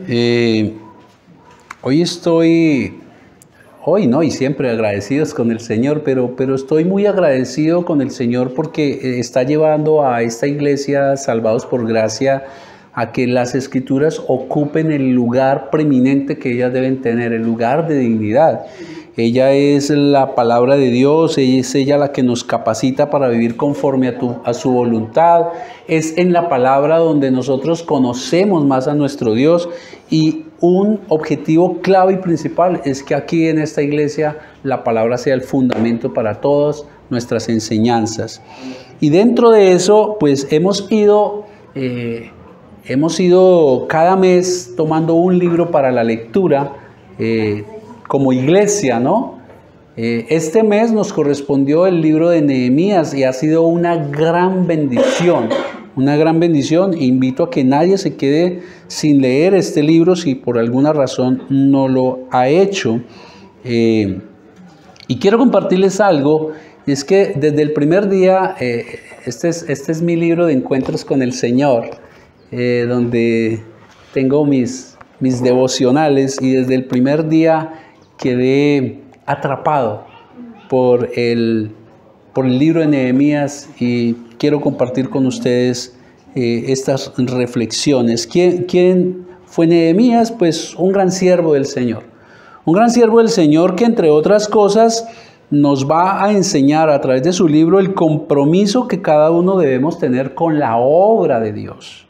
Eh, hoy no, y siempre agradecidos con el Señor, pero estoy muy agradecido con el Señor porque está llevando a esta iglesia Salvados por Gracia a que las Escrituras ocupen el lugar preeminente que ellas deben tener, el lugar de dignidad. Ella es la palabra de Dios, es ella la que nos capacita para vivir conforme a su voluntad. Es en la palabra donde nosotros conocemos más a nuestro Dios, y un objetivo clave y principal es que aquí en esta iglesia la palabra sea el fundamento para todas nuestras enseñanzas. Y dentro de eso, pues hemos ido cada mes tomando un libro para la lectura, como iglesia, ¿no? Este mes nos correspondió el libro de Nehemías y ha sido una gran bendición, una gran bendición. Invito a que nadie se quede sin leer este libro si por alguna razón no lo ha hecho. Y quiero compartirles algo, y es que desde el primer día, este es mi libro de encuentros con el Señor, donde tengo mis devocionales, y desde el primer día quedé atrapado por el libro de Nehemías, y quiero compartir con ustedes estas reflexiones. ¿Quién fue Nehemías? Pues un gran siervo del Señor. Un gran siervo del Señor que, entre otras cosas, nos va a enseñar a través de su libro el compromiso que cada uno debemos tener con la obra de Dios.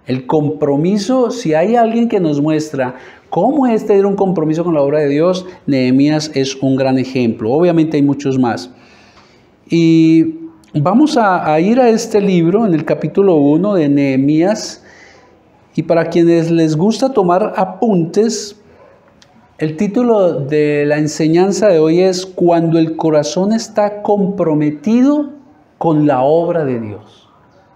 El compromiso, si hay alguien que nos muestra cómo es tener un compromiso con la obra de Dios, Nehemías es un gran ejemplo. Obviamente hay muchos más. Y vamos a ir a este libro, en el capítulo 1 de Nehemías. Y para quienes les gusta tomar apuntes, el título de la enseñanza de hoy es Cuando el corazón está comprometido con la obra de Dios.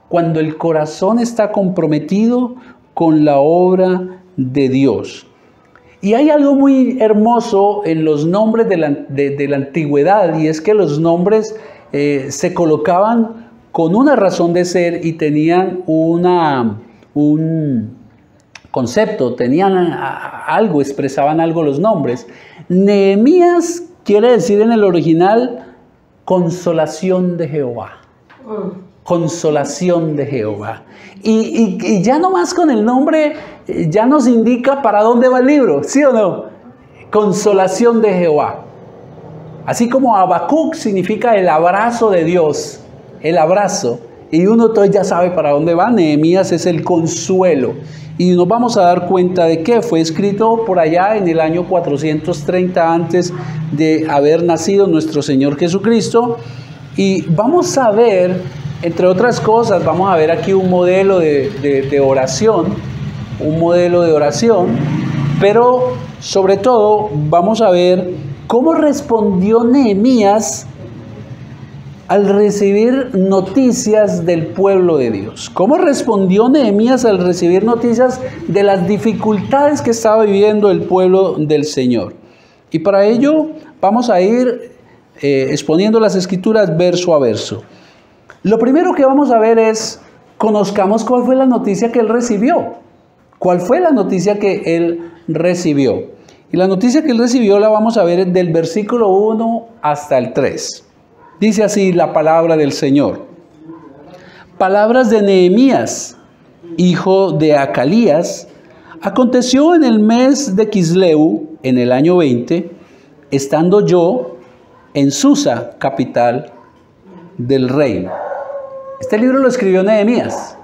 Cuando el corazón está comprometido con la obra de Dios. Y hay algo muy hermoso en los nombres de la antigüedad, y es que los nombres se colocaban con una razón de ser y tenían un concepto, tenían algo, expresaban algo los nombres. Nehemías quiere decir en el original consolación de Jehová. Consolación de Jehová. Y ya nomás con el nombre ya nos indica para dónde va el libro, ¿sí o no? Consolación de Jehová. Así como Habacuc significa el abrazo de Dios, el abrazo, y uno entonces ya sabe para dónde va. Nehemías es el consuelo. Y nos vamos a dar cuenta de que fue escrito por allá en el año 430 antes de haber nacido nuestro Señor Jesucristo. Y vamos a ver, entre otras cosas, vamos a ver aquí un modelo de oración, pero sobre todo vamos a ver cómo respondió Nehemías al recibir noticias del pueblo de Dios. ¿Cómo respondió Nehemías al recibir noticias de las dificultades que estaba viviendo el pueblo del Señor? Y para ello vamos a ir exponiendo las Escrituras verso a verso. Lo primero que vamos a ver es, conozcamos cuál fue la noticia que él recibió. ¿Cuál fue la noticia que él recibió? Y la noticia que él recibió la vamos a ver del versículo 1 hasta el 3. Dice así la palabra del Señor. Palabras de Nehemías, hijo de Acalías. Aconteció en el mes de Quisleu, en el año 20, estando yo en Susa, capital del reino. Este libro lo escribió Nehemías.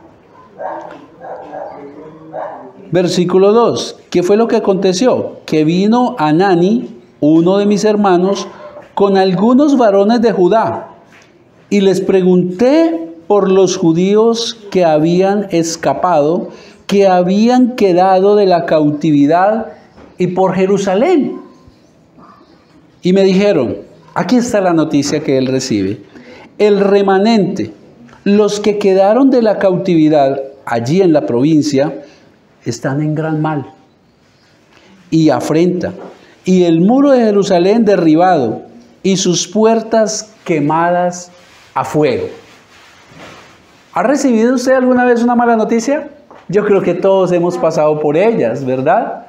Versículo 2. ¿Qué fue lo que aconteció? Que vino Hanani, uno de mis hermanos, con algunos varones de Judá, y les pregunté por los judíos que habían escapado, que habían quedado de la cautividad, y por Jerusalén. Y me dijeron, aquí está la noticia que él recibe. El remanente, los que quedaron de la cautividad allí en la provincia, están en gran mal y afrenta, y el muro de Jerusalén derribado, y sus puertas quemadas a fuego. ¿Ha recibido usted alguna vez una mala noticia? Yo creo que todos hemos pasado por ellas, ¿verdad?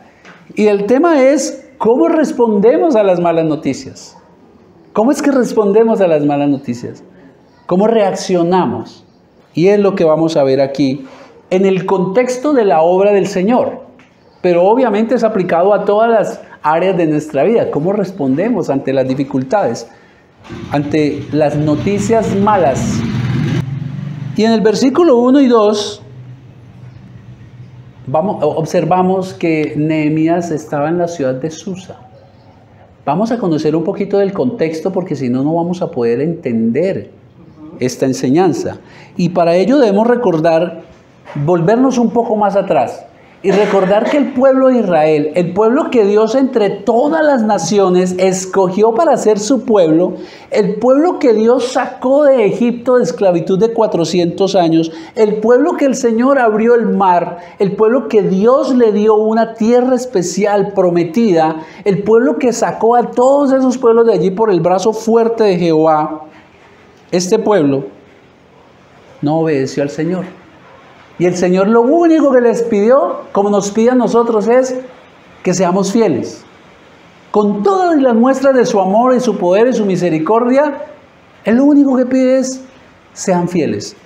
Y el tema es, ¿cómo respondemos a las malas noticias? ¿Cómo es que respondemos a las malas noticias? ¿Cómo reaccionamos? Y es lo que vamos a ver aquí en el contexto de la obra del Señor. Pero obviamente es aplicado a todas las áreas de nuestra vida. ¿Cómo respondemos ante las dificultades? Ante las noticias malas. Y en el versículo 1 y 2, observamos que Nehemías estaba en la ciudad de Susa. Vamos a conocer un poquito del contexto porque si no, no vamos a poder entender esta enseñanza. Y para ello debemos recordar, volvernos un poco más atrás y recordar que el pueblo de Israel, el pueblo que Dios entre todas las naciones escogió para ser su pueblo, el pueblo que Dios sacó de Egipto de esclavitud de 400 años, el pueblo que el Señor abrió el mar, el pueblo que Dios le dio una tierra especial prometida, el pueblo que sacó a todos esos pueblos de allí por el brazo fuerte de Jehová. Este pueblo no obedeció al Señor. Y el Señor lo único que les pidió, como nos pide a nosotros, es que seamos fieles. Con todas las muestras de su amor y su poder y su misericordia, Él lo único que pide es, sean fieles.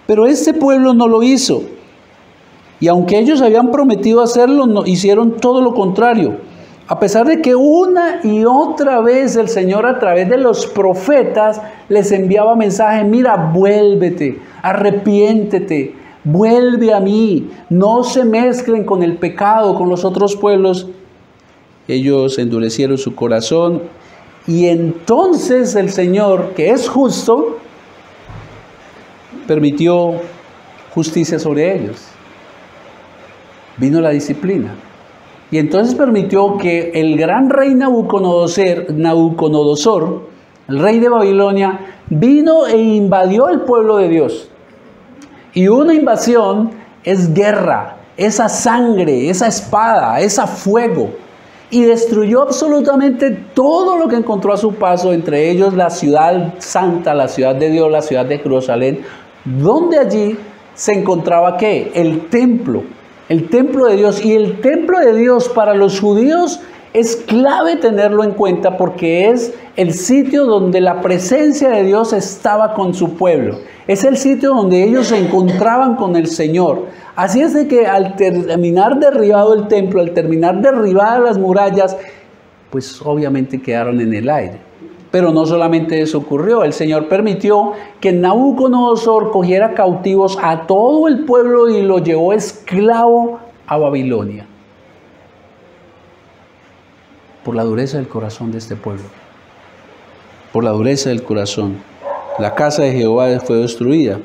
Pero este pueblo no lo hizo. Y aunque ellos habían prometido hacerlo, no, hicieron todo lo contrario. A pesar de que una y otra vez el Señor a través de los profetas les enviaba mensajes, mira, vuélvete, arrepiéntete, vuelve a mí, no se mezclen con el pecado, con los otros pueblos. Ellos endurecieron su corazón y entonces el Señor, que es justo, permitió justicia sobre ellos. Vino la disciplina. Y entonces permitió que el gran rey Nabucodonosor, el rey de Babilonia, vino e invadió el pueblo de Dios. Y una invasión es guerra, esa sangre, esa espada, esa fuego. Y destruyó absolutamente todo lo que encontró a su paso, entre ellos la ciudad santa, la ciudad de Dios, la ciudad de Jerusalén, donde allí se encontraba ¿qué? El templo de Dios. Y el templo de Dios para los judíos es clave tenerlo en cuenta porque es el sitio donde la presencia de Dios estaba con su pueblo. Es el sitio donde ellos se encontraban con el Señor. Así es de que al terminar derribado el templo, al terminar derribadas las murallas, pues obviamente quedaron en el aire. Pero no solamente eso ocurrió, el Señor permitió que Nabucodonosor cogiera cautivos a todo el pueblo y lo llevó esclavo a Babilonia. Por la dureza del corazón de este pueblo. Por la dureza del corazón. La casa de Jehová fue destruida.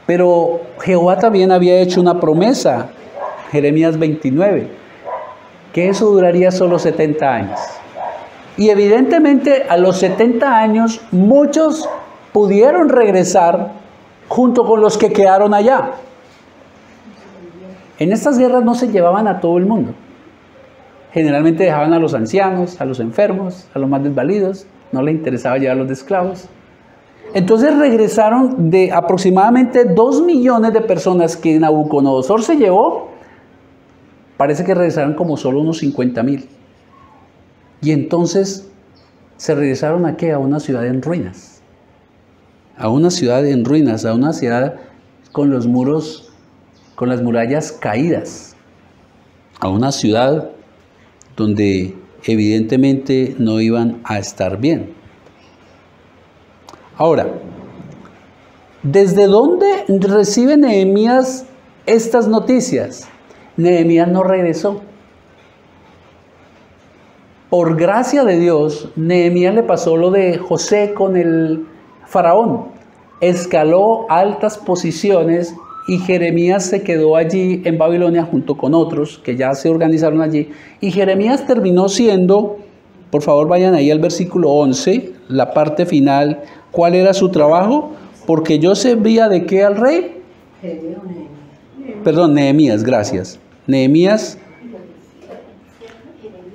Pero Jehová también había hecho una promesa, Jeremías 29, que eso duraría solo 70 años. Y evidentemente a los 70 años muchos pudieron regresar junto con los que quedaron allá. En estas guerras no se llevaban a todo el mundo. Generalmente dejaban a los ancianos, a los enfermos, a los más desvalidos. No les interesaba llevarlos de esclavos. Entonces regresaron de aproximadamente 2 millones de personas que Nabucodonosor se llevó. Parece que regresaron como solo unos 50,000. Y entonces se regresaron ¿a qué? A una ciudad en ruinas. A una ciudad en ruinas, a una ciudad con los muros, con las murallas caídas. A una ciudad donde evidentemente no iban a estar bien. Ahora, ¿desde dónde recibe Nehemías estas noticias? Nehemías no regresó. Por gracia de Dios, Nehemías le pasó lo de José con el faraón. Escaló altas posiciones y Jeremías se quedó allí en Babilonia junto con otros que ya se organizaron allí. Y Jeremías terminó siendo, por favor vayan ahí al versículo 11, la parte final. ¿Cuál era su trabajo? Porque yo servía ¿de qué al rey? Perdón, Nehemías, gracias. Nehemías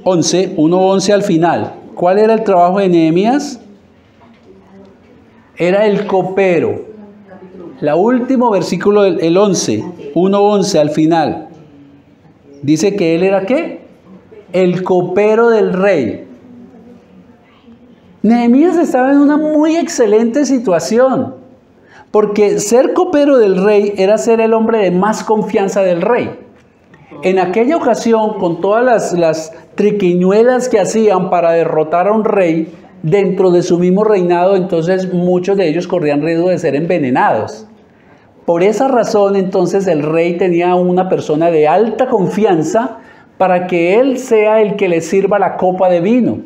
11, 1:11 al final. ¿Cuál era el trabajo de Nehemías? Era el copero. La último versículo, el 11, 1:11 al final. Dice que él era ¿qué? El copero del rey. Nehemías estaba en una muy excelente situación, porque ser copero del rey era ser el hombre de más confianza del rey. En aquella ocasión, con todas las triquiñuelas que hacían para derrotar a un rey dentro de su mismo reinado, entonces muchos de ellos corrían riesgo de ser envenenados. Por esa razón, entonces, el rey tenía una persona de alta confianza para que él sea el que le sirva la copa de vino.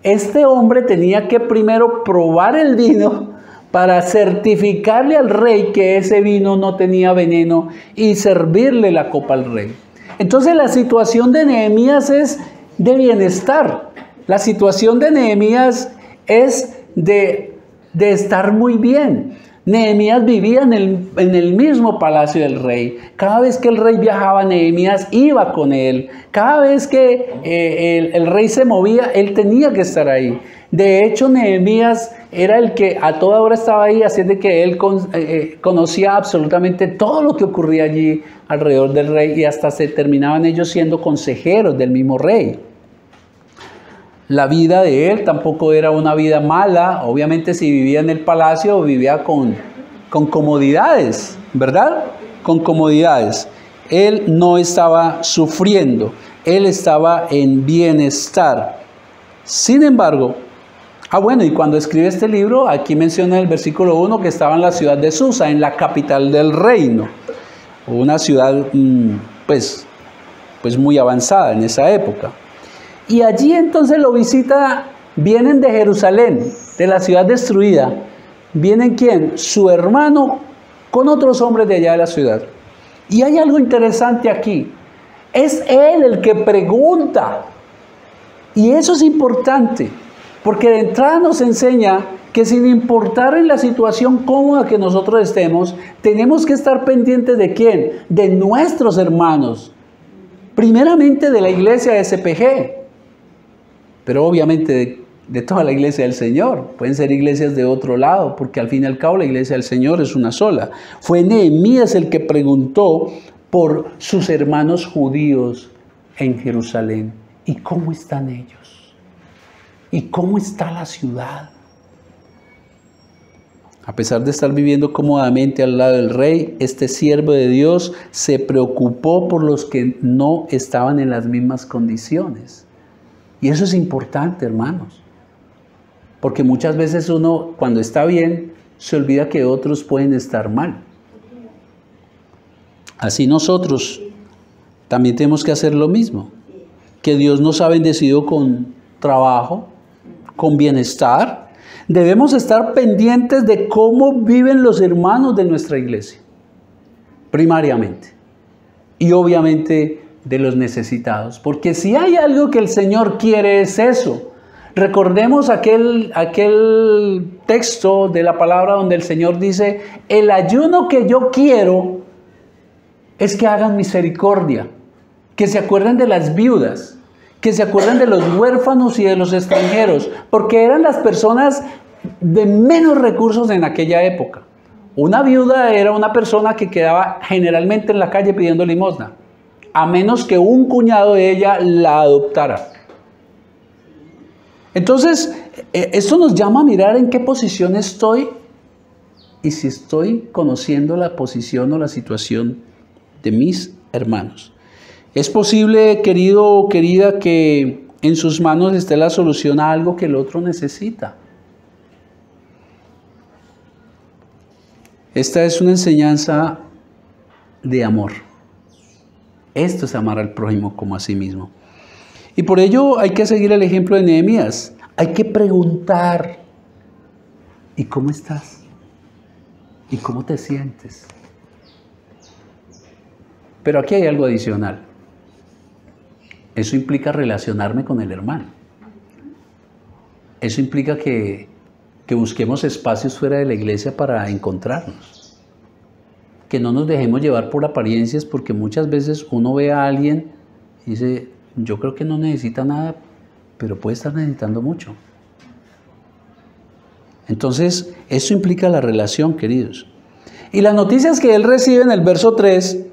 Este hombre tenía que primero probar el vino para certificarle al rey que ese vino no tenía veneno y servirle la copa al rey. Entonces la situación de Nehemías es de bienestar. La situación de Nehemías es de estar muy bien. Nehemías vivía en el mismo palacio del rey. Cada vez que el rey viajaba, Nehemías iba con él. Cada vez que el rey se movía, él tenía que estar ahí. De hecho, Nehemías era el que a toda hora estaba ahí, así de que él conocía absolutamente todo lo que ocurría allí alrededor del rey, y hasta se terminaban ellos siendo consejeros del mismo rey. La vida de él tampoco era una vida mala. Obviamente, si vivía en el palacio, vivía con comodidades, ¿verdad? Con comodidades. Él no estaba sufriendo, él estaba en bienestar. Sin embargo, bueno, y cuando escribe este libro, aquí menciona el versículo 1 que estaba en la ciudad de Susa, en la capital del reino. Una ciudad, pues muy avanzada en esa época. Y allí entonces lo visita, vienen de Jerusalén, de la ciudad destruida. ¿Vienen quién? Su hermano con otros hombres de allá de la ciudad. Y hay algo interesante aquí. Es él el que pregunta. Y eso es importante, porque de entrada nos enseña que sin importar en la situación cómoda que nosotros estemos, tenemos que estar pendientes ¿de quién? De nuestros hermanos. Primeramente de la iglesia de SPG. Pero obviamente de toda la iglesia del Señor. Pueden ser iglesias de otro lado, porque al fin y al cabo la iglesia del Señor es una sola. Fue Nehemías el que preguntó por sus hermanos judíos en Jerusalén. ¿Y cómo están ellos? ¿Y cómo está la ciudad? A pesar de estar viviendo cómodamente al lado del rey, este siervo de Dios se preocupó por los que no estaban en las mismas condiciones. Y eso es importante, hermanos, porque muchas veces uno, cuando está bien, se olvida que otros pueden estar mal. Así nosotros también tenemos que hacer lo mismo, que Dios nos ha bendecido con trabajo, con bienestar. Debemos estar pendientes de cómo viven los hermanos de nuestra iglesia, primariamente, y obviamente de los necesitados, porque si hay algo que el Señor quiere es eso. Recordemos aquel texto de la palabra donde el Señor dice: el ayuno que yo quiero es que hagan misericordia, que se acuerden de las viudas, que se acuerden de los huérfanos y de los extranjeros, porque eran las personas de menos recursos en aquella época. Una viuda era una persona que quedaba generalmente en la calle pidiendo limosna, a menos que un cuñado de ella la adoptara. Entonces, esto nos llama a mirar en qué posición estoy y si estoy conociendo la posición o la situación de mis hermanos. Es posible, querido o querida, que en sus manos esté la solución a algo que el otro necesita. Esta es una enseñanza de amor. Esto es amar al prójimo como a sí mismo. Y por ello hay que seguir el ejemplo de Nehemías. Hay que preguntar: ¿y cómo estás? ¿Y cómo te sientes? Pero aquí hay algo adicional. Eso implica relacionarme con el hermano. Eso implica que busquemos espacios fuera de la iglesia para encontrarnos. Que no nos dejemos llevar por apariencias, porque muchas veces uno ve a alguien y dice: yo creo que no necesita nada, pero puede estar necesitando mucho. Entonces, eso implica la relación, queridos. Y las noticias que él recibe en el verso 3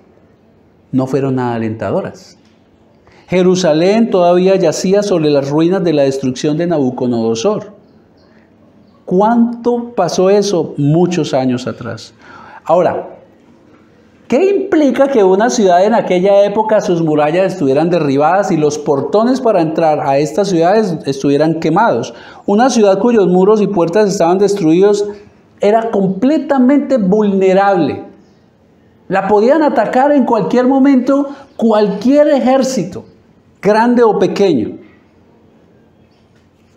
no fueron nada alentadoras. Jerusalén todavía yacía sobre las ruinas de la destrucción de Nabucodonosor. ¿Cuánto pasó eso? Muchos años atrás. Ahora, ¿qué implica que una ciudad en aquella época sus murallas estuvieran derribadas y los portones para entrar a estas ciudades estuvieran quemados? Una ciudad cuyos muros y puertas estaban destruidos era completamente vulnerable. La podían atacar en cualquier momento cualquier ejército, grande o pequeño.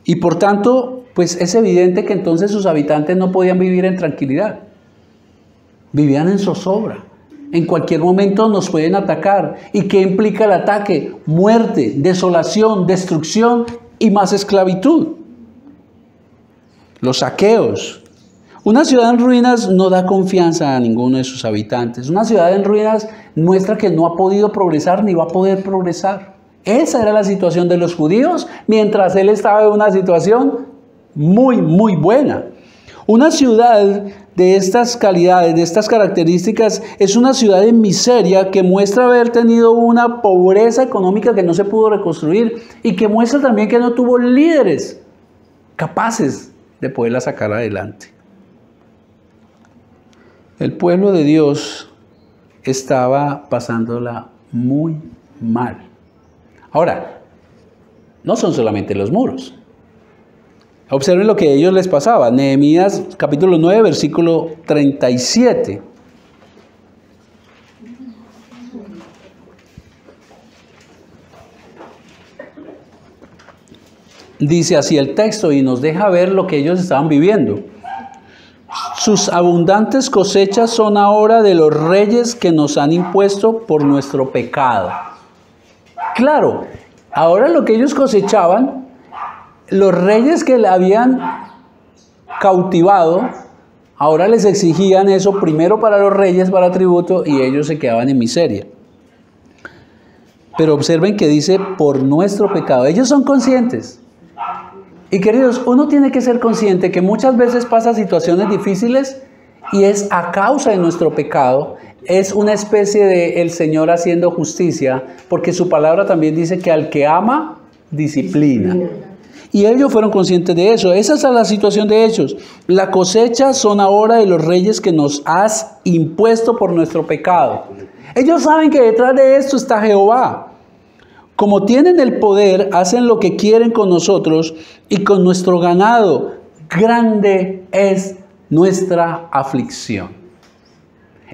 Y por tanto, pues es evidente que entonces sus habitantes no podían vivir en tranquilidad. Vivían en zozobra. En cualquier momento nos pueden atacar. ¿Y qué implica el ataque? Muerte, desolación, destrucción y más esclavitud. Los saqueos. Una ciudad en ruinas no da confianza a ninguno de sus habitantes. Una ciudad en ruinas muestra que no ha podido progresar ni va a poder progresar. Esa era la situación de los judíos, mientras él estaba en una situación muy buena. Una ciudad de estas calidades, de estas características, es una ciudad en miseria que muestra haber tenido una pobreza económica que no se pudo reconstruir y que muestra también que no tuvo líderes capaces de poderla sacar adelante. El pueblo de Dios estaba pasándola muy mal. Ahora, no son solamente los muros. Observen lo que a ellos les pasaba. Nehemías capítulo 9, versículo 37. Dice así el texto y nos deja ver lo que ellos estaban viviendo. Sus abundantes cosechas son ahora de los reyes que nos han impuesto por nuestro pecado. Claro, ahora lo que ellos cosechaban, los reyes que le habían cautivado, ahora les exigían eso primero para los reyes, para tributo, y ellos se quedaban en miseria. Pero observen que dice, por nuestro pecado. Ellos son conscientes. Y queridos, uno tiene que ser consciente que muchas veces pasa situaciones difíciles y es a causa de nuestro pecado. Es una especie de el Señor haciendo justicia, porque su palabra también dice que al que ama, disciplina. Y ellos fueron conscientes de eso. Esa es la situación de ellos. La cosecha son ahora de los reyes que nos has impuesto por nuestro pecado. Ellos saben que detrás de esto está Jehová. Como tienen el poder, hacen lo que quieren con nosotros y con nuestro ganado. Grande es nuestra aflicción.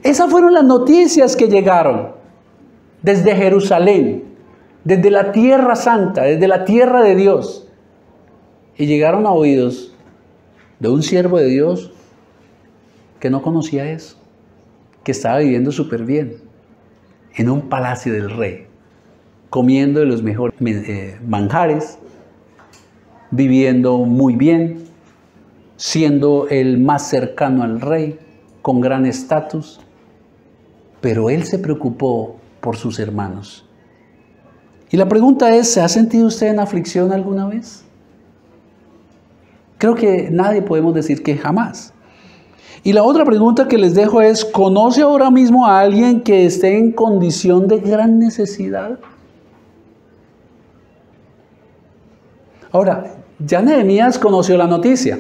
Esas fueron las noticias que llegaron desde Jerusalén, desde la tierra santa, desde la tierra de Dios. Y llegaron a oídos de un siervo de Dios que no conocía eso, que estaba viviendo súper bien en un palacio del rey, comiendo de los mejores manjares, viviendo muy bien, siendo el más cercano al rey, con gran estatus. Pero él se preocupó por sus hermanos. Y la pregunta es, ¿se ha sentido usted en aflicción alguna vez? Creo que nadie podemos decir que jamás. Y la otra pregunta que les dejo es, ¿conoce ahora mismo a alguien que esté en condición de gran necesidad? Ahora, ya Nehemías conoció la noticia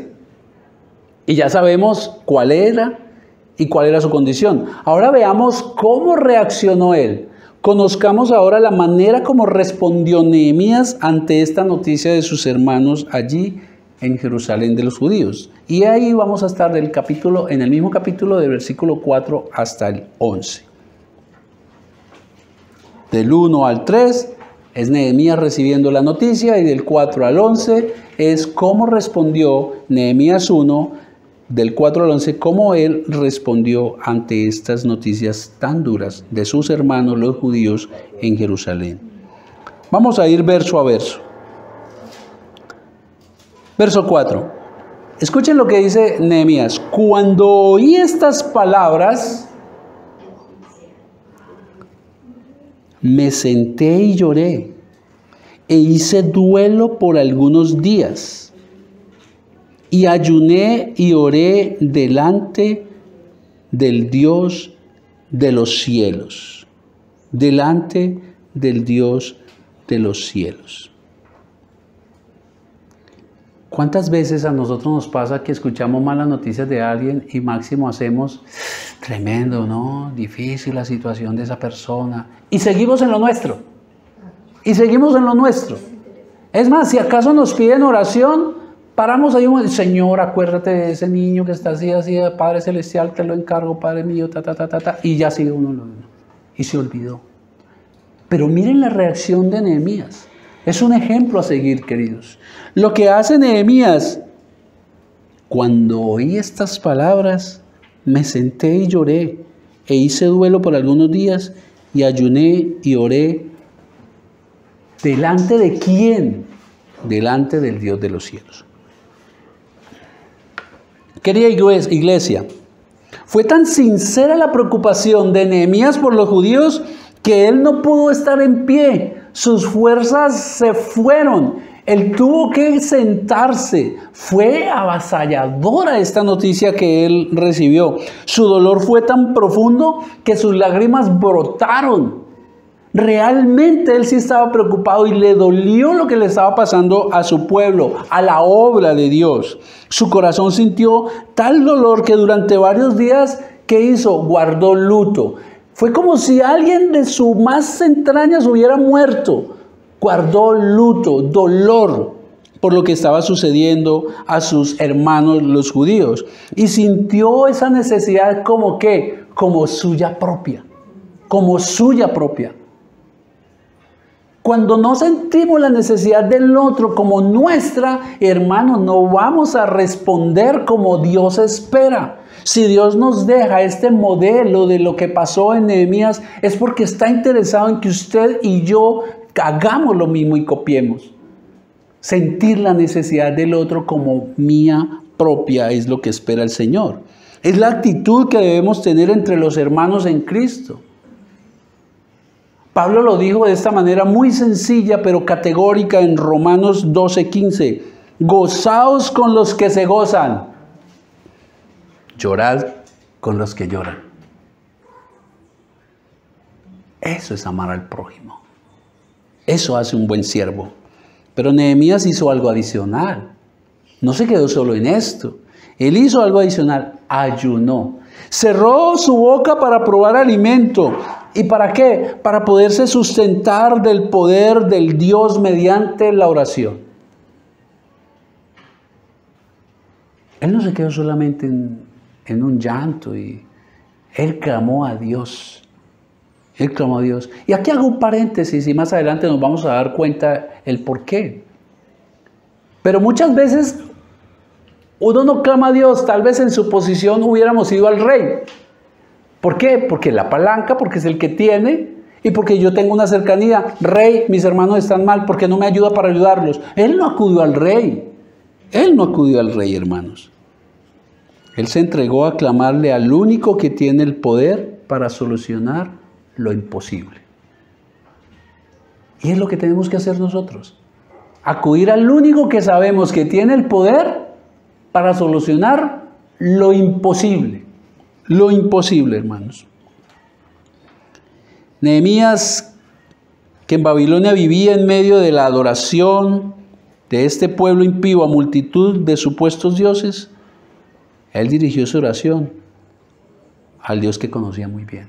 y ya sabemos cuál era y cuál era su condición. Ahora veamos cómo reaccionó él. Conozcamos ahora la manera como respondió Nehemías ante esta noticia de sus hermanos allí en Jerusalén de los judíos. Y ahí vamos a estar en el mismo capítulo del versículo 4 hasta el 11. Del 1 al 3 es Nehemías recibiendo la noticia y del 4 al 11 es cómo respondió Nehemías 1, del 4 al 11, cómo él respondió ante estas noticias tan duras de sus hermanos los judíos en Jerusalén. Vamos a ir verso a verso. Verso 4. Escuchen lo que dice Nehemías. Cuando oí estas palabras, me senté y lloré, e hice duelo por algunos días, y ayuné y oré delante del Dios de los cielos. Delante del Dios de los cielos. ¿Cuántas veces a nosotros nos pasa que escuchamos malas noticias de alguien y máximo hacemos tremendo, ¿no? Difícil la situación de esa persona. Y seguimos en lo nuestro. Y seguimos en lo nuestro. Es más, si acaso nos piden oración, paramos ahí un Señor, acuérdate de ese niño que está así, Padre Celestial, te lo encargo, Padre mío, y ya sigue uno. Y se olvidó. Pero miren la reacción de Nehemías. Es un ejemplo a seguir, queridos. Lo que hace Nehemías: cuando oí estas palabras, me senté y lloré, e hice duelo por algunos días, y ayuné y oré. ¿Delante de quién? Delante del Dios de los cielos. Querida iglesia, fue tan sincera la preocupación de Nehemías por los judíos que él no pudo estar en pie. Sus fuerzas se fueron. Él tuvo que sentarse. Fue avasalladora esta noticia que él recibió. Su dolor fue tan profundo que sus lágrimas brotaron. Realmente él sí estaba preocupado y le dolió lo que le estaba pasando a su pueblo, a la obra de Dios. Su corazón sintió tal dolor que durante varios días, ¿qué hizo? Guardó luto. Fue como si alguien de sus más entrañas hubiera muerto. Guardó luto, dolor por lo que estaba sucediendo a sus hermanos los judíos. Y sintió esa necesidad como ¿qué? Como suya propia. Como suya propia. Cuando no sentimos la necesidad del otro como nuestra, hermanos, no vamos a responder como Dios espera. Si Dios nos deja este modelo de lo que pasó en Nehemías, es porque está interesado en que usted y yo hagamos lo mismo y copiemos. Sentir la necesidad del otro como mía propia es lo que espera el Señor. Es la actitud que debemos tener entre los hermanos en Cristo. Pablo lo dijo de esta manera muy sencilla pero categórica en Romanos 12:15. Gozaos con los que se gozan. Llorad con los que lloran. Eso es amar al prójimo. Eso hace un buen siervo. Pero Nehemías hizo algo adicional. No se quedó solo en esto. Él hizo algo adicional. Ayunó. Cerró su boca para probar alimento. ¿Y para qué? Para poderse sustentar del poder del Dios mediante la oración. Él no se quedó solamente en un llanto y él clamó a Dios. Él clamó a Dios. Y aquí hago un paréntesis y más adelante nos vamos a dar cuenta el por qué. Pero muchas veces uno no clama a Dios. Tal vez en su posición hubiéramos ido al rey. ¿Por qué? Porque la palanca, porque es el que tiene y porque yo tengo una cercanía. Rey, mis hermanos están mal, ¿por qué no me ayuda para ayudarlos? Él no acudió al rey. Él no acudió al rey, hermanos. Él se entregó a clamarle al único que tiene el poder para solucionar lo imposible. Y es lo que tenemos que hacer nosotros. Acudir al único que sabemos que tiene el poder para solucionar lo imposible. Lo imposible, hermanos. Nehemías, que en Babilonia vivía en medio de la adoración de este pueblo impío a multitud de supuestos dioses, él dirigió su oración al Dios que conocía muy bien.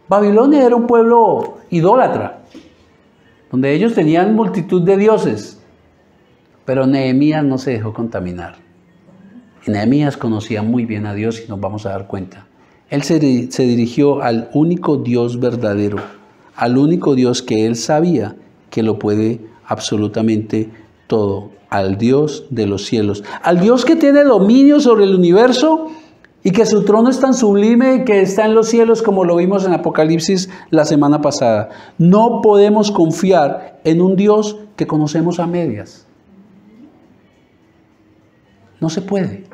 Babilonia era un pueblo idólatra, donde ellos tenían multitud de dioses, pero Nehemías no se dejó contaminar. Y Nehemías conocía muy bien a Dios y nos vamos a dar cuenta. Él se dirigió al único Dios verdadero, al único Dios que él sabía que lo puede absolutamente todo, al Dios de los cielos, al Dios que tiene dominio sobre el universo y que su trono es tan sublime que está en los cielos como lo vimos en Apocalipsis la semana pasada. No podemos confiar en un Dios que conocemos a medias. No se puede.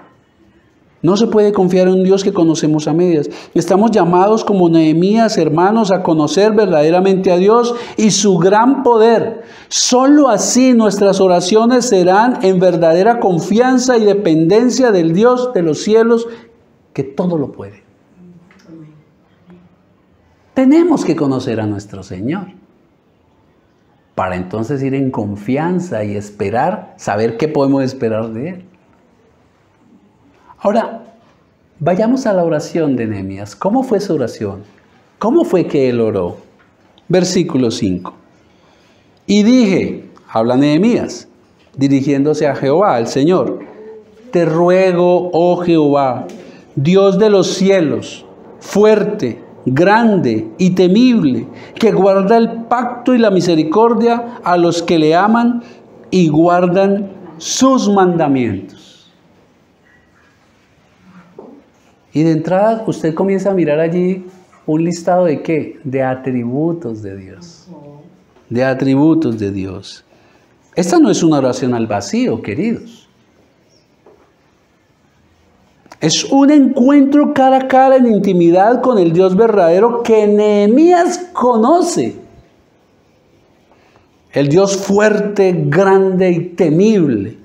No se puede confiar en un Dios que conocemos a medias. Estamos llamados como Nehemías, hermanos, a conocer verdaderamente a Dios y su gran poder. Solo así nuestras oraciones serán en verdadera confianza y dependencia del Dios de los cielos, que todo lo puede. Tenemos que conocer a nuestro Señor para entonces ir en confianza y esperar, saber qué podemos esperar de Él. Ahora, vayamos a la oración de Nehemías. ¿Cómo fue su oración? ¿Cómo fue que él oró? Versículo 5. Y dije, habla Nehemías, dirigiéndose a Jehová, al Señor, te ruego, oh Jehová, Dios de los cielos, fuerte, grande y temible, que guarda el pacto y la misericordia a los que le aman y guardan sus mandamientos. Y de entrada usted comienza a mirar allí un listado de ¿qué? De atributos de Dios. De atributos de Dios. Esta no es una oración al vacío, queridos. Es un encuentro cara a cara en intimidad con el Dios verdadero que Nehemías conoce. El Dios fuerte, grande y temible.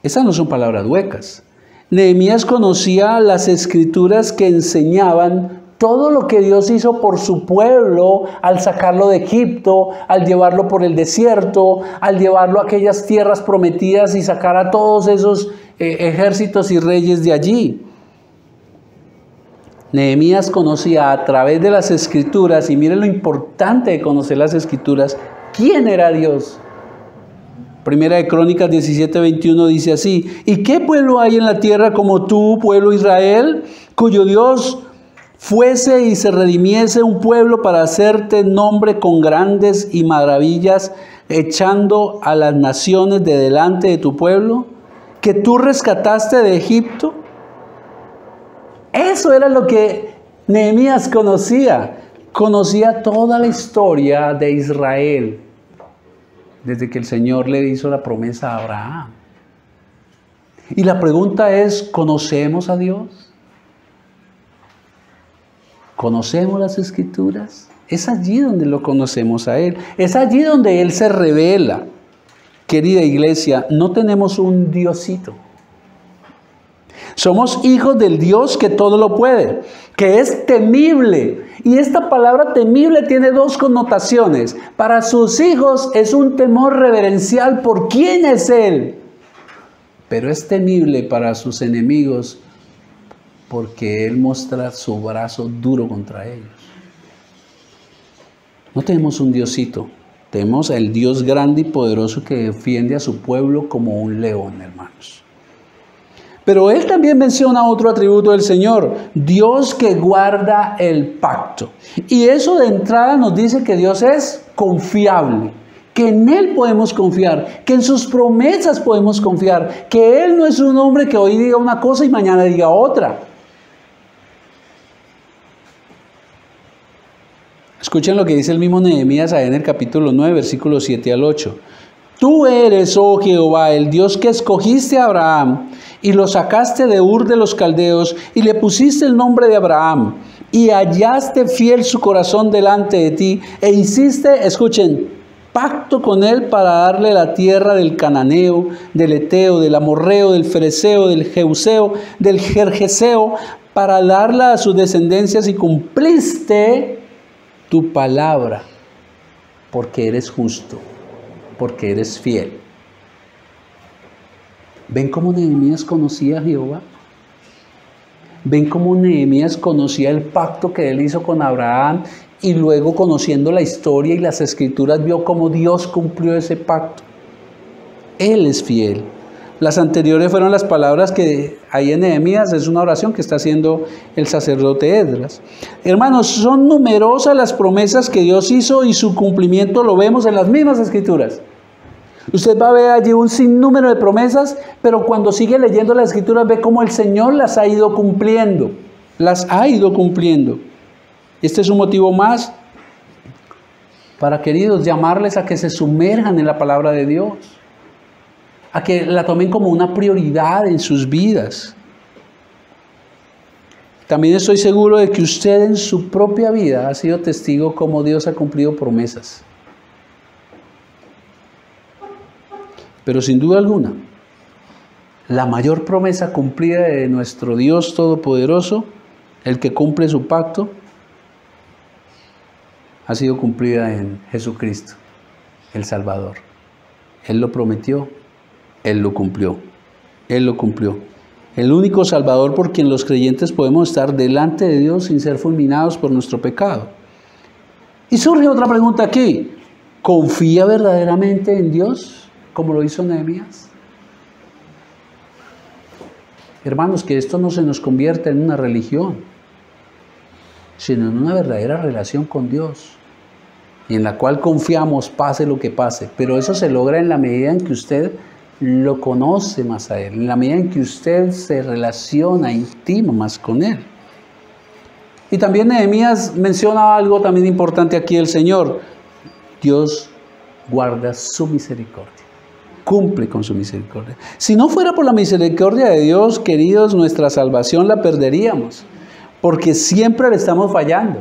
Esas no son palabras huecas. Nehemías conocía las escrituras que enseñaban todo lo que Dios hizo por su pueblo al sacarlo de Egipto, al llevarlo por el desierto, al llevarlo a aquellas tierras prometidas y sacar a todos esos ejércitos y reyes de allí. Nehemías conocía a través de las escrituras, y miren lo importante de conocer las escrituras, quién era Dios. Primera de Crónicas 17:21 dice así: ¿y qué pueblo hay en la tierra como tú, pueblo Israel, cuyo Dios fuese y se redimiese un pueblo para hacerte nombre con grandes y maravillas, echando a las naciones de delante de tu pueblo, que tú rescataste de Egipto? Eso era lo que Nehemías conocía. Conocía toda la historia de Israel, desde que el Señor le hizo la promesa a Abraham. Y la pregunta es, ¿conocemos a Dios? ¿Conocemos las Escrituras? Es allí donde lo conocemos a Él. Es allí donde Él se revela. Querida iglesia, no tenemos un Diosito. Somos hijos del Dios que todo lo puede, que es temible. Y esta palabra temible tiene dos connotaciones. Para sus hijos es un temor reverencial por quién es Él. Pero es temible para sus enemigos porque Él muestra su brazo duro contra ellos. No tenemos un Diosito. Tenemos al Dios grande y poderoso que defiende a su pueblo como un león, hermanos. Pero él también menciona otro atributo del Señor, Dios que guarda el pacto. Y eso de entrada nos dice que Dios es confiable, que en Él podemos confiar, que en sus promesas podemos confiar, que Él no es un hombre que hoy diga una cosa y mañana diga otra. Escuchen lo que dice el mismo Nehemías ahí en el capítulo 9, versículos 7 al 8. Tú eres, oh Jehová, el Dios que escogiste a Abraham y lo sacaste de Ur de los Caldeos y le pusiste el nombre de Abraham y hallaste fiel su corazón delante de ti e hiciste, escuchen, pacto con él para darle la tierra del Cananeo, del Eteo, del Amorreo, del Fereceo, del Jebuseo, del Gergeseo, para darla a sus descendencias y cumpliste tu palabra porque eres justo, porque eres fiel. ¿Ven cómo Nehemías conocía a Jehová? ¿Ven cómo Nehemías conocía el pacto que él hizo con Abraham y luego, conociendo la historia y las escrituras, vio cómo Dios cumplió ese pacto? Él es fiel. Las anteriores fueron las palabras que hay en Nehemías, es una oración que está haciendo el sacerdote Esdras. Hermanos, son numerosas las promesas que Dios hizo y su cumplimiento lo vemos en las mismas escrituras. Usted va a ver allí un sinnúmero de promesas, pero cuando sigue leyendo las escrituras ve cómo el Señor las ha ido cumpliendo. Las ha ido cumpliendo. Este es un motivo más para, queridos, llamarles a que se sumerjan en la palabra de Dios, a que la tomen como una prioridad en sus vidas. También estoy seguro de que usted en su propia vida ha sido testigo cómo Dios ha cumplido promesas. Pero sin duda alguna, la mayor promesa cumplida de nuestro Dios Todopoderoso, el que cumple su pacto, ha sido cumplida en Jesucristo, el Salvador. Él lo prometió, Él lo cumplió, Él lo cumplió. El único Salvador por quien los creyentes podemos estar delante de Dios sin ser fulminados por nuestro pecado. Y surge otra pregunta aquí. ¿Confía verdaderamente en Dios como lo hizo Nehemías? Hermanos, que esto no se nos convierta en una religión, sino en una verdadera relación con Dios, y en la cual confiamos pase lo que pase. Pero eso se logra en la medida en que usted lo conoce más a Él, en la medida en que usted se relaciona, intima más con Él. Y también Nehemías menciona algo también importante aquí el Señor. Dios guarda su misericordia, cumple con su misericordia. Si no fuera por la misericordia de Dios, queridos, nuestra salvación la perderíamos, porque siempre le estamos fallando.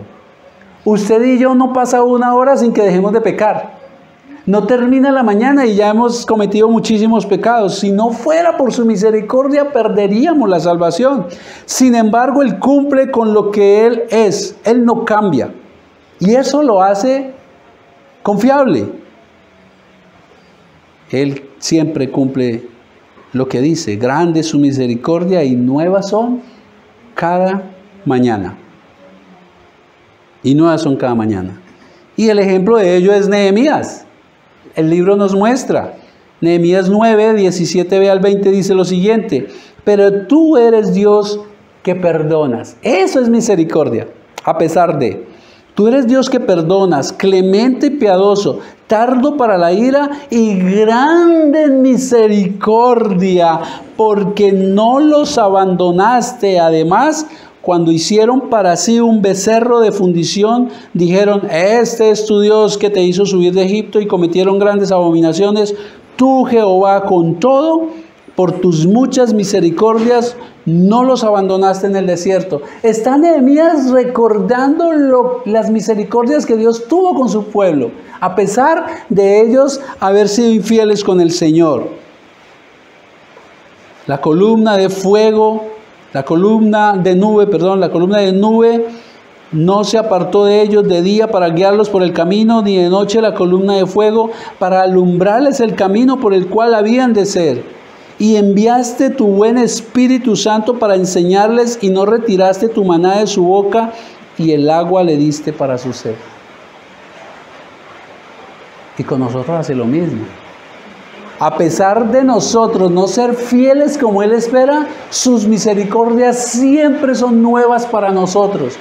Usted y yo no pasa una hora sin que dejemos de pecar. No termina la mañana y ya hemos cometido muchísimos pecados. Si no fuera por su misericordia, perderíamos la salvación. Sin embargo, Él cumple con lo que Él es. Él no cambia. Y eso lo hace confiable. Él siempre cumple lo que dice. Grande es su misericordia y nuevas son cada mañana. Y nuevas son cada mañana. Y el ejemplo de ello es Nehemías. El libro nos muestra. Nehemías 9, 17b al 20 dice lo siguiente. Pero tú eres Dios que perdonas. Eso es misericordia. A pesar de. Tú eres Dios que perdonas, clemente y piadoso, tardo para la ira y grande en misericordia, porque no los abandonaste. Además, cuando hicieron para sí un becerro de fundición, dijeron, este es tu Dios que te hizo subir de Egipto, y cometieron grandes abominaciones. Tú, Jehová, con todo, por tus muchas misericordias, no los abandonaste en el desierto. Está Nehemías recordando las misericordias que Dios tuvo con su pueblo, a pesar de ellos haber sido infieles con el Señor. La columna de nube no se apartó de ellos de día para guiarlos por el camino, ni de noche la columna de fuego para alumbrarles el camino por el cual habían de ser. Y enviaste tu buen Espíritu Santo para enseñarles, y no retiraste tu maná de su boca, y el agua le diste para su sed. Y con nosotros hace lo mismo. A pesar de nosotros no ser fieles como Él espera, sus misericordias siempre son nuevas para nosotros.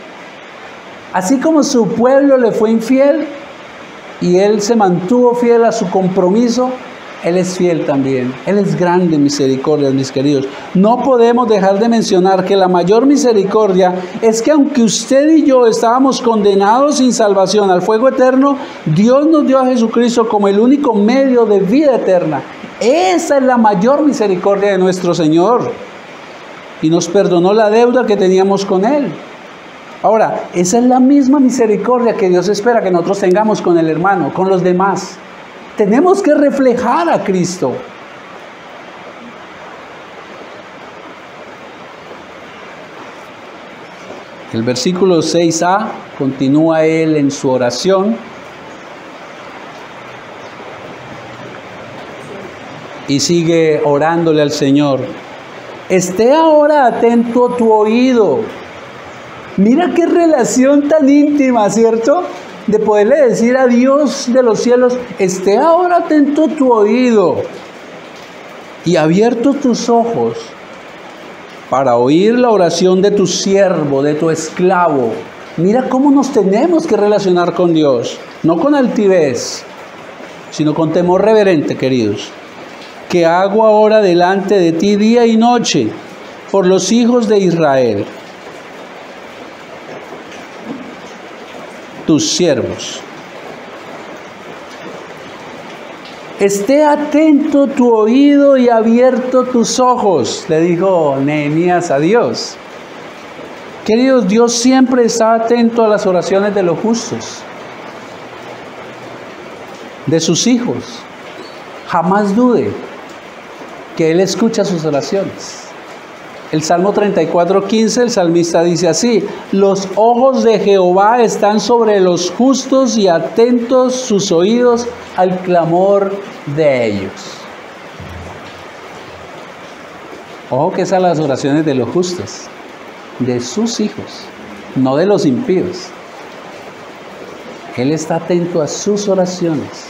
Así como su pueblo le fue infiel y Él se mantuvo fiel a su compromiso, Él es fiel también. Él es grande en misericordia, mis queridos. No podemos dejar de mencionar que la mayor misericordia es que aunque usted y yo estábamos condenados sin salvación al fuego eterno, Dios nos dio a Jesucristo como el único medio de vida eterna. Esa es la mayor misericordia de nuestro Señor. Y nos perdonó la deuda que teníamos con Él. Ahora, esa es la misma misericordia que Dios espera que nosotros tengamos con el hermano, con los demás. Tenemos que reflejar a Cristo. El versículo 6a, continúa él en su oración y sigue orándole al Señor. Esté ahora atento tu oído. Mira qué relación tan íntima, ¿cierto? De poderle decir a Dios de los cielos, esté ahora atento tu oído y abiertos tus ojos para oír la oración de tu siervo, de tu esclavo. Mira cómo nos tenemos que relacionar con Dios, no con altivez, sino con temor reverente, queridos. Que hago ahora delante de ti día y noche por los hijos de Israel, tus siervos. Esté atento tu oído y abierto tus ojos, le dijo Nehemías a Dios. Queridos, Dios siempre está atento a las oraciones de los justos, de sus hijos. Jamás dude que Él escucha sus oraciones. El Salmo 34:15, el salmista dice así: los ojos de Jehová están sobre los justos y atentos sus oídos al clamor de ellos. Ojo que esas son las oraciones de los justos, de sus hijos, no de los impíos. Él está atento a sus oraciones.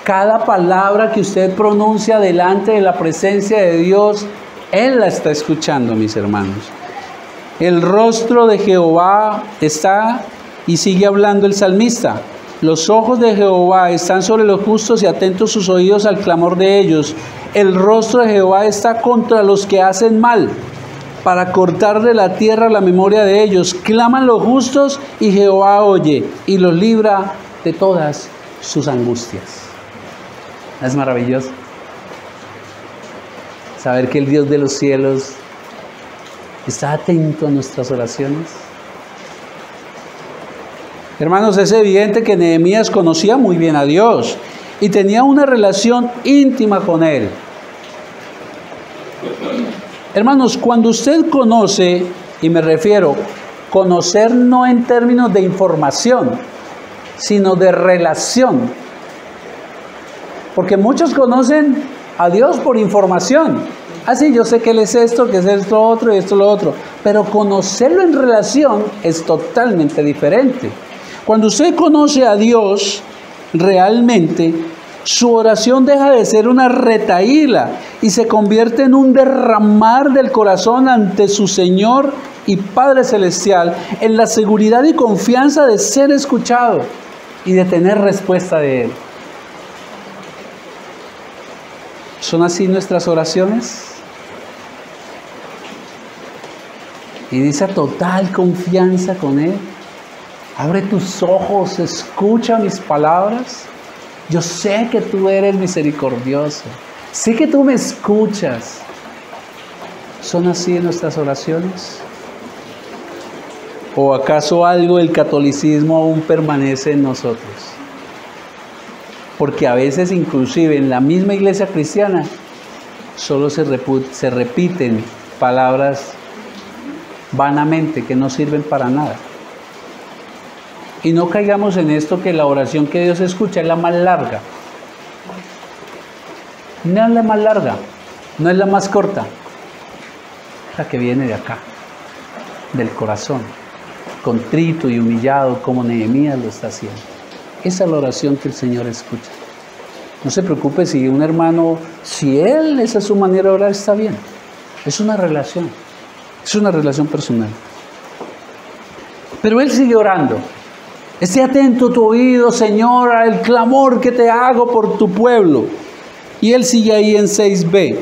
Cada palabra que usted pronuncia delante de la presencia de Dios, Él la está escuchando, mis hermanos. El rostro de Jehová está, y sigue hablando el salmista, los ojos de Jehová están sobre los justos y atentos sus oídos al clamor de ellos. El rostro de Jehová está contra los que hacen mal, para cortar de la tierra la memoria de ellos. Claman los justos y Jehová oye y los libra de todas sus angustias. Es maravilloso saber que el Dios de los cielos está atento a nuestras oraciones. Hermanos, es evidente que Nehemías conocía muy bien a Dios y tenía una relación íntima con Él. Hermanos, cuando usted conoce, y me refiero, conocer no en términos de información, sino de relación. Porque muchos conocen a Dios por información. Ah, sí, yo sé que Él es esto, que es esto otro y esto lo otro. Pero conocerlo en relación es totalmente diferente. Cuando usted conoce a Dios realmente, su oración deja de ser una retahíla y se convierte en un derramar del corazón ante su Señor y Padre Celestial, en la seguridad y confianza de ser escuchado y de tener respuesta de Él. ¿Son así nuestras oraciones? Y dice total confianza con Él. Abre tus ojos, escucha mis palabras. Yo sé que tú eres misericordioso. Sé que tú me escuchas. ¿Son así nuestras oraciones? ¿O acaso algo del catolicismo aún permanece en nosotros? Porque a veces inclusive en la misma iglesia cristiana solo se repiten palabras vanamente que no sirven para nada. Y no caigamos en esto que la oración que Dios escucha es la más larga. No es la más larga, no es la más corta. La que viene de acá, del corazón, contrito y humillado como Nehemías lo está haciendo. Esa es la oración que el Señor escucha. No se preocupe si un hermano, si él, esa es su manera de orar, está bien. Es una relación personal. Pero él sigue orando. Esté atento tu oído, Señor, al clamor que te hago por tu pueblo. Y él sigue ahí en 6b.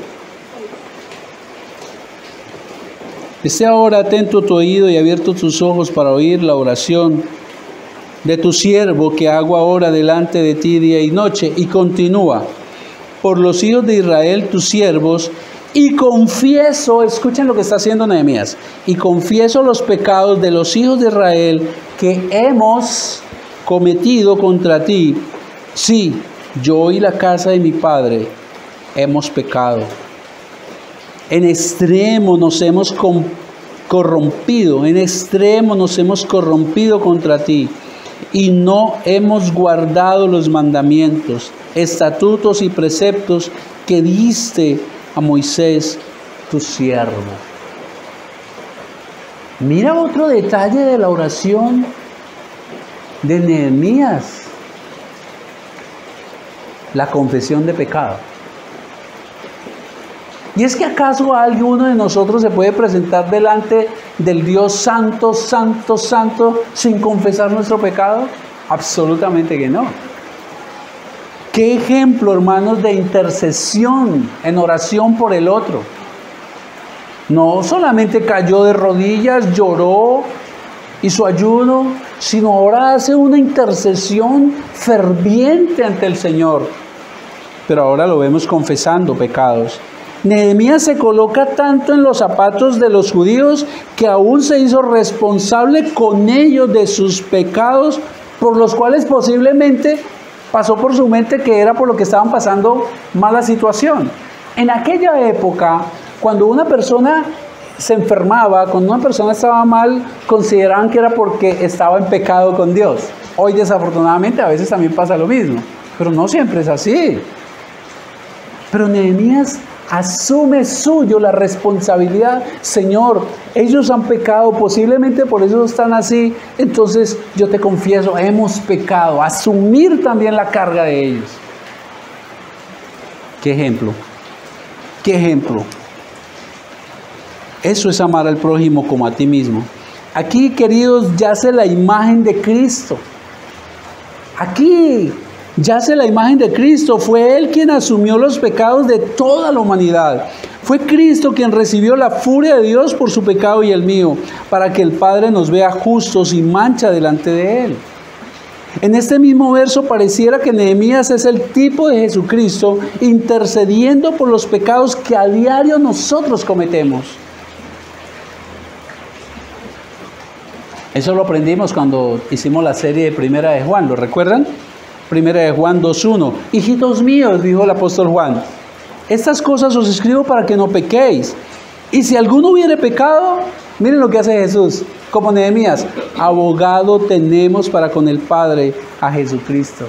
Esté ahora atento tu oído y abierto tus ojos para oír la oración de tu siervo que hago ahora delante de ti día y noche. Y continúa, por los hijos de Israel, tus siervos, y confieso, escuchen lo que está haciendo Nehemías, y confieso los pecados de los hijos de Israel que hemos cometido contra ti. Sí, yo y la casa de mi padre hemos pecado. En extremo nos hemos corrompido, en extremo nos hemos corrompido contra ti, y no hemos guardado los mandamientos, estatutos y preceptos que diste a Moisés, tu siervo. Mira otro detalle de la oración de Nehemías: la confesión de pecado. ¿Y es que acaso alguno de nosotros se puede presentar delante del Dios santo, santo, santo, sin confesar nuestro pecado? Absolutamente que no. ¿Qué ejemplo, hermanos, de intercesión en oración por el otro? No solamente cayó de rodillas, lloró, hizo ayuno, sino ahora hace una intercesión ferviente ante el Señor. Pero ahora lo vemos confesando pecados. Nehemías se coloca tanto en los zapatos de los judíos que aún se hizo responsable con ellos de sus pecados, por los cuales posiblemente pasó por su mente que era por lo que estaban pasando mala situación. En aquella época, cuando una persona se enfermaba, cuando una persona estaba mal, consideraban que era porque estaba en pecado con Dios. Hoy desafortunadamente a veces también pasa lo mismo, pero no siempre es así. Pero Nehemías asume suyo la responsabilidad. Señor, ellos han pecado, posiblemente por eso están así, entonces yo te confieso, hemos pecado. Asumir también la carga de ellos. ¿Qué ejemplo? ¿Qué ejemplo? Eso es amar al prójimo como a ti mismo. Aquí, queridos, yace la imagen de Cristo. Aquí yace la imagen de Cristo. Fue Él quien asumió los pecados de toda la humanidad. Fue Cristo quien recibió la furia de Dios por su pecado y el mío, para que el Padre nos vea justos sin mancha delante de Él. En este mismo verso pareciera que Nehemías es el tipo de Jesucristo intercediendo por los pecados que a diario nosotros cometemos. Eso lo aprendimos cuando hicimos la serie de Primera de Juan, ¿lo recuerdan? Primera de Juan 2:1. Hijitos míos, dijo el apóstol Juan, estas cosas os escribo para que no pequéis. Y si alguno hubiere pecado, miren lo que hace Jesús, como Nehemías, abogado tenemos para con el Padre, a Jesucristo,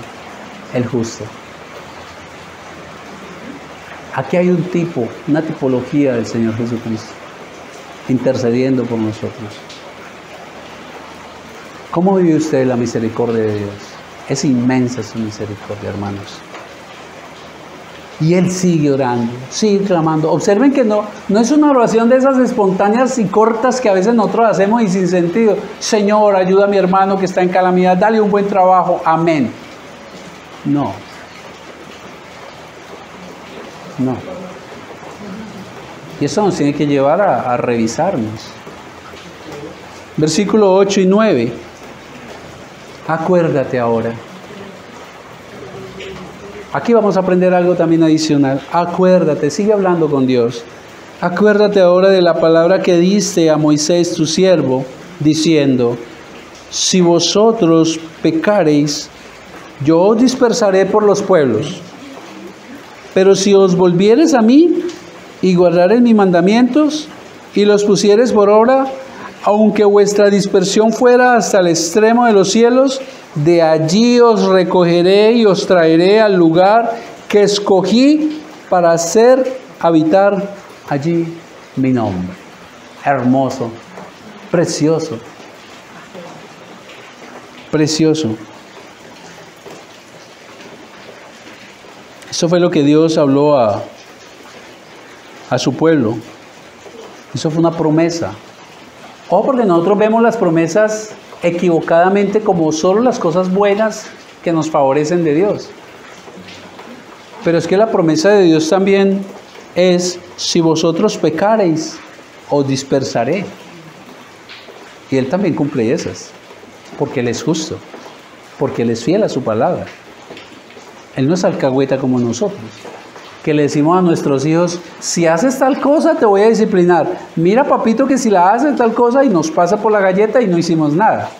el justo. Aquí hay un tipo, una tipología del Señor Jesucristo, intercediendo por nosotros. ¿Cómo vive usted la misericordia de Dios? Es inmensa su misericordia, hermanos. Y Él sigue orando, sigue clamando. Observen que no es una oración de esas espontáneas y cortas que a veces nosotros hacemos y sin sentido. Señor, ayuda a mi hermano que está en calamidad, dale un buen trabajo, amén. No. Y eso nos tiene que llevar a revisarnos. Versículo 8 y 9. Acuérdate ahora. Aquí vamos a aprender algo también adicional. Acuérdate, sigue hablando con Dios. Acuérdate ahora de la palabra que diste a Moisés tu siervo, diciendo, si vosotros pecareis, yo os dispersaré por los pueblos. Pero si os volviereis a mí y guardareis mis mandamientos y los pusiereis por obra, aunque vuestra dispersión fuera hasta el extremo de los cielos, de allí os recogeré y os traeré al lugar que escogí para hacer habitar allí mi nombre. Hermoso, precioso, precioso. Eso fue lo que Dios habló a su pueblo. Eso fue una promesa. Ojo, porque nosotros vemos las promesas equivocadamente como solo las cosas buenas que nos favorecen de Dios. Pero es que la promesa de Dios también es, si vosotros pecareis, os dispersaré. Y Él también cumple esas, porque Él es justo, porque Él es fiel a su palabra. Él no es alcahueta como nosotros, que le decimos a nuestros hijos, si haces tal cosa te voy a disciplinar. Mira, papito, que si la haces tal cosa, y nos pasa por la galleta y no hicimos nada.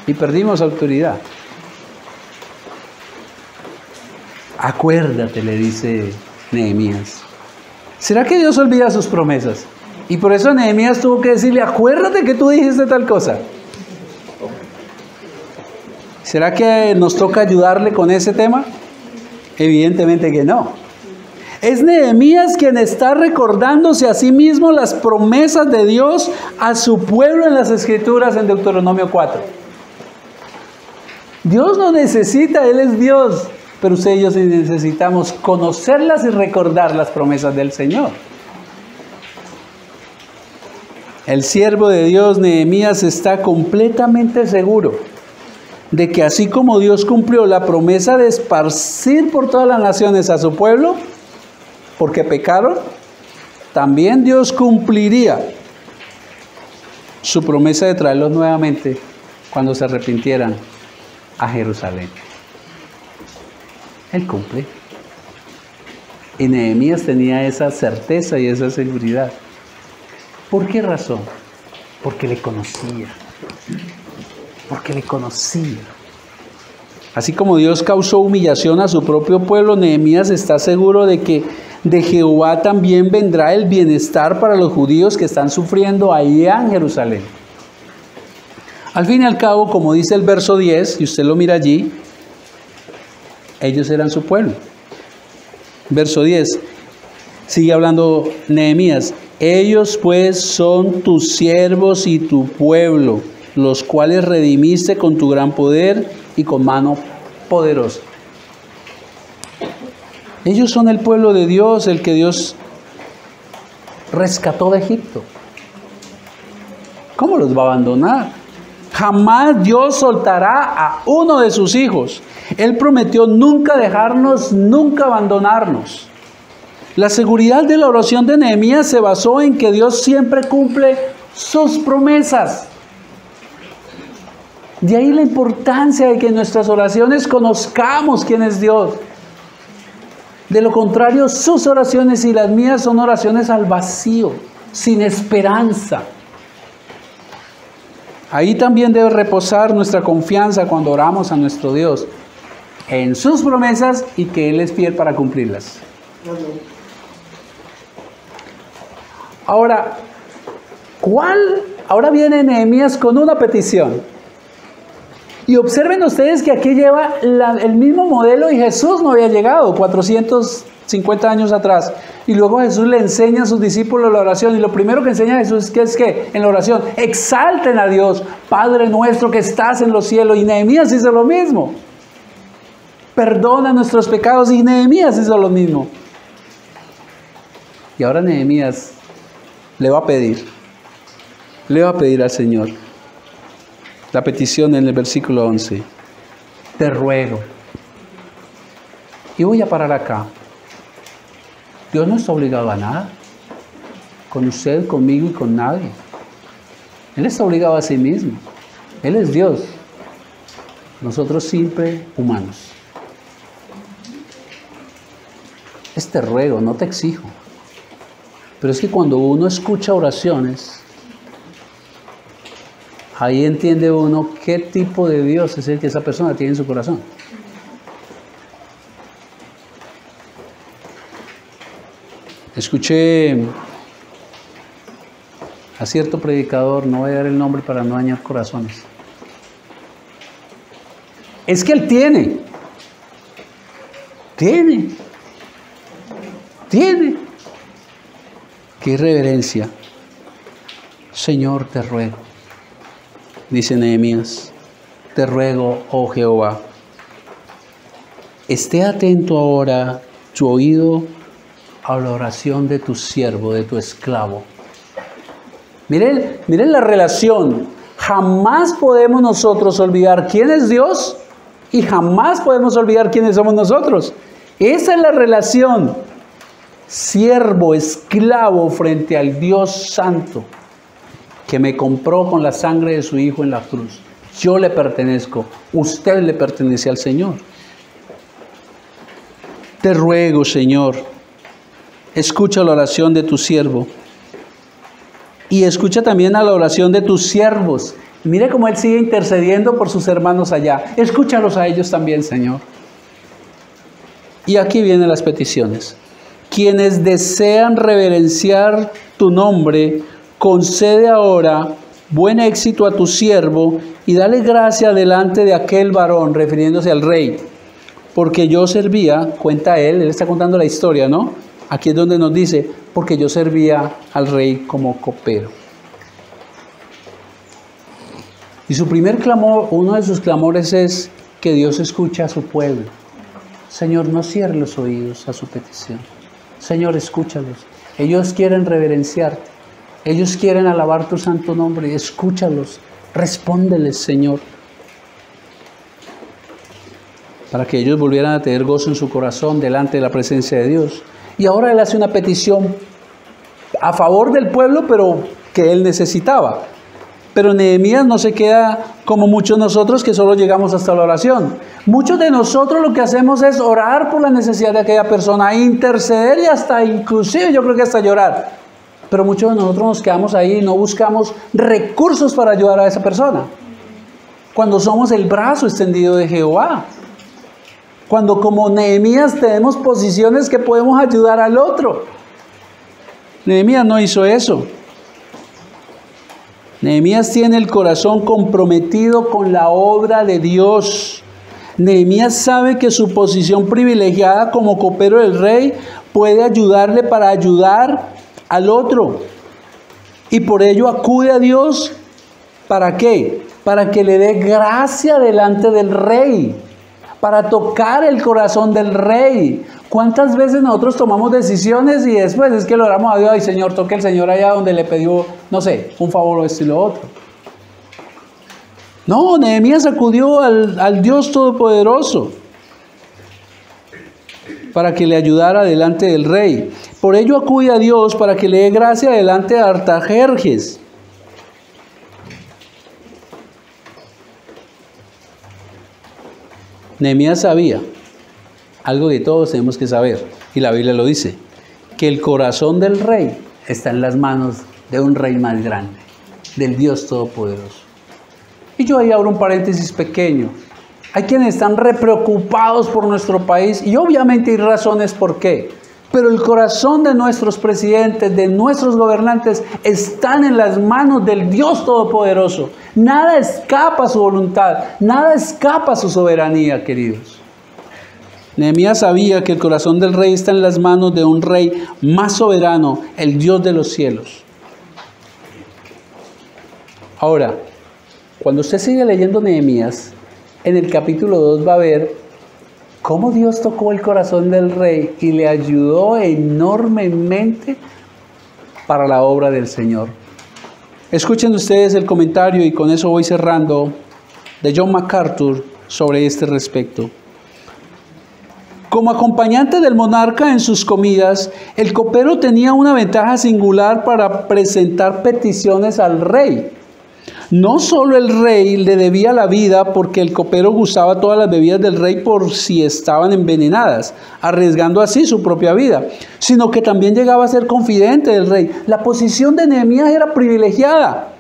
Y perdimos autoridad. Acuérdate, le dice Nehemías. ¿Será que Dios olvida sus promesas? Y por eso Nehemías tuvo que decirle, acuérdate que tú dijiste tal cosa. ¿Será que nos toca ayudarle con ese tema? Evidentemente que no. Es Nehemías quien está recordándose a sí mismo las promesas de Dios a su pueblo en las Escrituras en Deuteronomio 4. Dios no necesita, Él es Dios, pero usted y yo sí necesitamos conocerlas y recordar las promesas del Señor. El siervo de Dios, Nehemías, está completamente seguro de que así como Dios cumplió la promesa de esparcir por todas las naciones a su pueblo, porque pecaron, también Dios cumpliría su promesa de traerlos nuevamente cuando se arrepintieran a Jerusalén. Él cumple. Y Nehemías tenía esa certeza y esa seguridad. ¿Por qué razón? Porque le conocía. Porque le conocía. Así como Dios causó humillación a su propio pueblo, Nehemías está seguro de que De Jehová también vendrá el bienestar para los judíos que están sufriendo allá en Jerusalén. Al fin y al cabo, como dice el verso 10, y usted lo mira allí, ellos eran su pueblo. Verso 10, sigue hablando Nehemías. Ellos pues son tus siervos y tu pueblo, los cuales redimiste con tu gran poder y con mano poderosa. Ellos son el pueblo de Dios, el que Dios rescató de Egipto. ¿Cómo los va a abandonar? Jamás Dios soltará a uno de sus hijos. Él prometió nunca dejarnos, nunca abandonarnos. La seguridad de la oración de Nehemías se basó en que Dios siempre cumple sus promesas. De ahí la importancia de que en nuestras oraciones conozcamos quién es Dios. De lo contrario, sus oraciones y las mías son oraciones al vacío, sin esperanza. Ahí también debe reposar nuestra confianza cuando oramos a nuestro Dios, en sus promesas y que Él es fiel para cumplirlas. Ahora, ahora viene Nehemías con una petición. Y observen ustedes que aquí lleva el mismo modelo y Jesús no había llegado 450 años atrás. Y luego Jesús le enseña a sus discípulos la oración. Y lo primero que enseña a Jesús es que en la oración exalten a Dios, Padre nuestro que estás en los cielos. Y Nehemías hizo lo mismo. Perdona nuestros pecados y Nehemías hizo lo mismo. Y ahora Nehemías le va a pedir al Señor. La petición en el versículo 11. Te ruego. Y voy a parar acá. Dios no está obligado a nada. Con usted, conmigo y con nadie. Él está obligado a sí mismo. Él es Dios. Nosotros siempre humanos. Te ruego, no te exijo. Pero es que cuando uno escucha oraciones, ahí entiende uno qué tipo de Dios es el que esa persona tiene en su corazón. Escuché a cierto predicador, no voy a dar el nombre para no dañar corazones. Es que él tiene. Qué irreverencia. Señor, te ruego. Dice Nehemías, te ruego, oh Jehová, esté atento ahora tu oído a la oración de tu siervo, de tu esclavo. Miren la relación. Jamás podemos nosotros olvidar quién es Dios y jamás podemos olvidar quiénes somos nosotros. Esa es la relación. Siervo, esclavo frente al Dios Santo, que me compró con la sangre de su Hijo en la cruz. Yo le pertenezco, usted le pertenece al Señor. Te ruego, Señor, escucha la oración de tu siervo y escucha también a la oración de tus siervos. Mire cómo Él sigue intercediendo por sus hermanos allá. Escúchalos a ellos también, Señor. Y aquí vienen las peticiones. Quienes desean reverenciar tu nombre, concede ahora buen éxito a tu siervo y dale gracia delante de aquel varón, refiriéndose al rey. Porque yo servía, cuenta él está contando la historia, ¿no? Aquí es donde nos dice, porque yo servía al rey como copero. Y su primer clamor, uno de sus clamores es que Dios escuche a su pueblo. Señor, no cierre los oídos a su petición. Señor, escúchalos. Ellos quieren reverenciarte. Ellos quieren alabar tu santo nombre. Escúchalos. Respóndeles, Señor. Para que ellos volvieran a tener gozo en su corazón delante de la presencia de Dios. Y ahora Él hace una petición a favor del pueblo, pero que Él necesitaba. Pero Nehemías no se queda como muchos de nosotros que solo llegamos hasta la oración. Muchos de nosotros lo que hacemos es orar por la necesidad de aquella persona, interceder y hasta, inclusive yo creo que hasta llorar. Pero muchos de nosotros nos quedamos ahí y no buscamos recursos para ayudar a esa persona. Cuando somos el brazo extendido de Jehová. Cuando como Nehemías tenemos posiciones que podemos ayudar al otro. Nehemías no hizo eso. Nehemías tiene el corazón comprometido con la obra de Dios. Nehemías sabe que su posición privilegiada como copero del rey puede ayudarle para ayudar al otro. Y por ello acude a Dios. ¿Para qué? Para que le dé gracia delante del rey. Para tocar el corazón del rey. ¿Cuántas veces nosotros tomamos decisiones y después es que le oramos a Dios? Ay, Señor, toque el Señor allá donde le pidió, no sé, un favor o esto y lo otro. No, Nehemías acudió al Dios Todopoderoso para que le ayudara delante del rey. Por ello acude a Dios para que le dé gracia delante de Artajerjes. Nehemías sabía algo que todos tenemos que saber, y la Biblia lo dice, que el corazón del rey está en las manos de un rey más grande, del Dios Todopoderoso. Y yo ahí abro un paréntesis pequeño. Hay quienes están preocupados por nuestro país, y obviamente hay razones por qué. Pero el corazón de nuestros presidentes, de nuestros gobernantes, están en las manos del Dios Todopoderoso. Nada escapa a su voluntad, nada escapa a su soberanía, queridos. Nehemías sabía que el corazón del rey está en las manos de un rey más soberano, el Dios de los cielos. Ahora, cuando usted sigue leyendo Nehemías, en el capítulo 2 va a ver cómo Dios tocó el corazón del rey y le ayudó enormemente para la obra del Señor. Escuchen ustedes el comentario, y con eso voy cerrando, de John MacArthur sobre este respecto. Como acompañante del monarca en sus comidas, el copero tenía una ventaja singular para presentar peticiones al rey. No solo el rey le debía la vida porque el copero gustaba todas las bebidas del rey por si estaban envenenadas, arriesgando así su propia vida, sino que también llegaba a ser confidente del rey. La posición de Nehemías era privilegiada.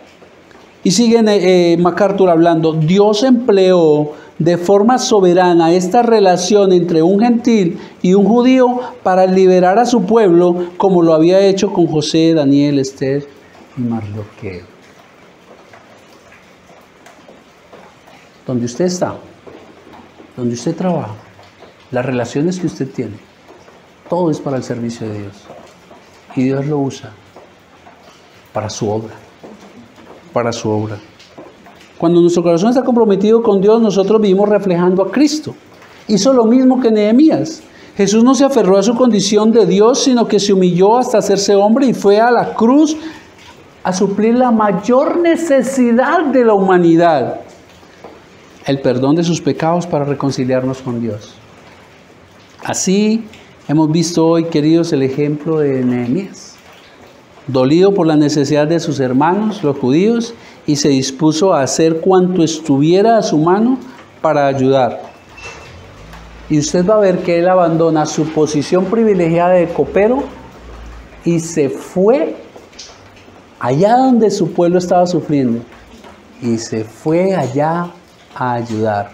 Y sigue MacArthur hablando, Dios empleó de forma soberana esta relación entre un gentil y un judío para liberar a su pueblo, como lo había hecho con José, Daniel, Esther y Mardoqueo. Donde usted está, donde usted trabaja, las relaciones que usted tiene, todo es para el servicio de Dios. Y Dios lo usa para su obra, para su obra. Cuando nuestro corazón está comprometido con Dios, nosotros vivimos reflejando a Cristo. Hizo lo mismo que Nehemías. Jesús no se aferró a su condición de Dios, sino que se humilló hasta hacerse hombre y fue a la cruz a suplir la mayor necesidad de la humanidad: el perdón de sus pecados para reconciliarnos con Dios. Así hemos visto hoy, queridos, el ejemplo de Nehemías, dolido por la necesidad de sus hermanos, los judíos, y se dispuso a hacer cuanto estuviera a su mano para ayudar. Y usted va a ver que él abandona su posición privilegiada de copero y se fue allá donde su pueblo estaba sufriendo, y se fue allá a ayudar.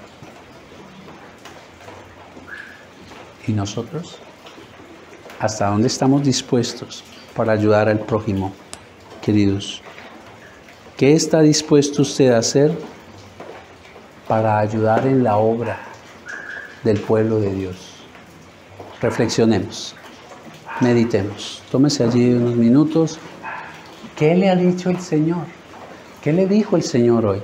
¿Y nosotros? ¿Hasta dónde estamos dispuestos para ayudar al prójimo, queridos? ¿Qué está dispuesto usted a hacer para ayudar en la obra del pueblo de Dios? Reflexionemos, meditemos, tómese allí unos minutos. ¿Qué le ha dicho el Señor? ¿Qué le dijo el Señor hoy?